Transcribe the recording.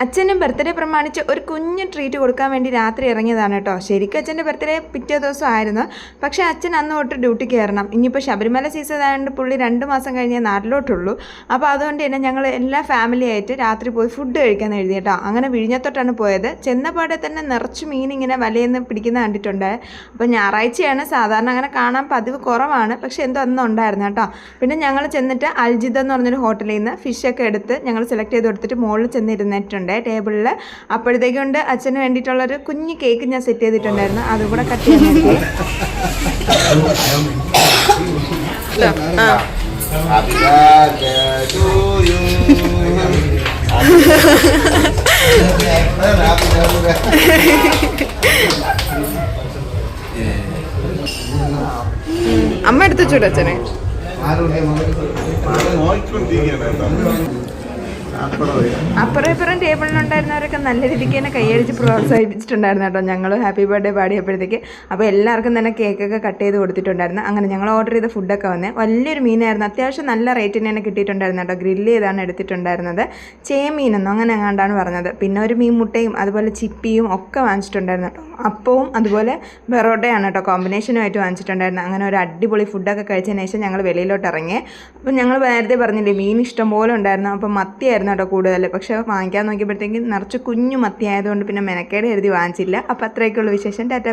അച്ഛനും ബർത്ത്ഡേ പ്രമാണിച്ച് ഒരു കുഞ്ഞു ട്രീറ്റ് കൊടുക്കാൻ വേണ്ടി രാത്രി ഇറങ്ങിയതാണ് കേട്ടോ. ശരിക്കും അച്ഛൻ്റെ ബർത്ത്ഡേ പിറ്റേ ദിവസം ആയിരുന്നു. പക്ഷേ അച്ഛൻ അന്ന് തൊട്ട് ഡ്യൂട്ടി കയറണം. ഇനിയിപ്പോൾ ശബരിമല സീസൺ ആയതുകൊണ്ട് പുള്ളി 2 മാസം കഴിഞ്ഞേ നാട്ടിലോട്ടുള്ളൂ. അപ്പോൾ അതുകൊണ്ട് തന്നെ ഞങ്ങൾ എല്ലാ ഫാമിലിയായിട്ട് രാത്രി പോയി ഫുഡ് കഴിക്കാൻ എഴുതി കേട്ടോ. അങ്ങനെ വിഴിഞ്ഞത്തോട്ടാണ് പോയത്. ചെന്നപാടെ തന്നെ നിറച്ച് മീൻ ഇങ്ങനെ വലയെന്ന് പിടിക്കുന്ന കണ്ടിട്ടുണ്ട്. അപ്പോൾ ഞായറാഴ്ചയാണ് സാധാരണ അങ്ങനെ കാണാൻ പതിവ് കുറവാണ്. പക്ഷേ എന്തോ അന്ന് ഉണ്ടായിരുന്നു കേട്ടോ. പിന്നെ ഞങ്ങൾ ചെന്നിട്ട് അൽജിദ് എന്ന് പറഞ്ഞൊരു ഹോട്ടലിൽ നിന്ന് ഫിഷൊക്കെ എടുത്ത് ഞങ്ങൾ സെലക്ട് ചെയ്ത് കൊടുത്തിട്ട് മുകളിൽ ചെന്നിരുന്നിട്ടുണ്ട് ടേബിളിൽ. അപ്പോഴത്തേക്കൊണ്ട് അച്ഛന് വേണ്ടിയിട്ടുള്ളൊരു കുഞ്ഞ് കേക്ക് ഞാൻ സെറ്റ് ചെയ്തിട്ടുണ്ടായിരുന്നു. അതും കൂടെ കട്ട് ചെയ്യാൻ അമ്മ എടുത്തു വെച്ചോട്ടോ അച്ഛനെ. അപ്പുറം ഇപ്പുറം ടേബിളിലുണ്ടായിരുന്നവരൊക്കെ നല്ല രീതിക്ക് തന്നെ കൈയടിച്ച് പ്രോത്സാഹിപ്പിച്ചിട്ടുണ്ടായിരുന്നു കേട്ടോ. ഞങ്ങൾ ഹാപ്പി ബർത്ത്ഡേ പാടിയപ്പോഴത്തേക്ക്. അപ്പോൾ എല്ലാവർക്കും തന്നെ കേക്കൊക്കെ കട്ട് ചെയ്ത് കൊടുത്തിട്ടുണ്ടായിരുന്നു. അങ്ങനെ ഞങ്ങൾ ഓർഡർ ചെയ്ത ഫുഡൊക്കെ വന്നേ. വലിയൊരു മീനായിരുന്നു. അത്യാവശ്യം നല്ല റേറ്റിന് തന്നെ കിട്ടിയിട്ടുണ്ടായിരുന്നു കേട്ടോ. ഗ്രില്ല് ചെയ്താണ് എടുത്തിട്ടുണ്ടായിരുന്നത്. ചേമീനെന്നോ അങ്ങനെ എങ്ങാണ്ടാണ് പറഞ്ഞത്. പിന്നെ ഒരു മീൻ മുട്ടയും അതുപോലെ ചിപ്പിയും ഒക്കെ വാങ്ങിച്ചിട്ടുണ്ടായിരുന്നു കേട്ടോ. അപ്പവും അതുപോലെ ബെറോട്ടയാണ് കേട്ടോ കോമ്പിനേഷനുമായിട്ട് വാങ്ങിച്ചിട്ടുണ്ടായിരുന്നു. അങ്ങനെ ഒരു അടിപൊളി ഫുഡൊക്കെ കഴിച്ചതിന് ശേഷം ഞങ്ങൾ വെളിയിലോട്ട് ഇറങ്ങി. അപ്പം ഞങ്ങൾ നേരത്തെ പറഞ്ഞില്ലേ മീൻ ഇഷ്ടംപോലെ ഉണ്ടായിരുന്നു. അപ്പം മത്തിയായിരുന്നു കേട്ടോ കൂടുതൽ. പക്ഷേ വാങ്ങിക്കാൻ നോക്കിയപ്പോഴത്തേക്കും നിറച്ച് കുഞ്ഞു മത്തി ആയതുകൊണ്ട് പിന്നെ മെനക്കേട് എഴുതി വാങ്ങിച്ചില്ല. അപ്പോൾ അത്രയൊക്കെയുള്ള വിശേഷം. ടാറ്റ.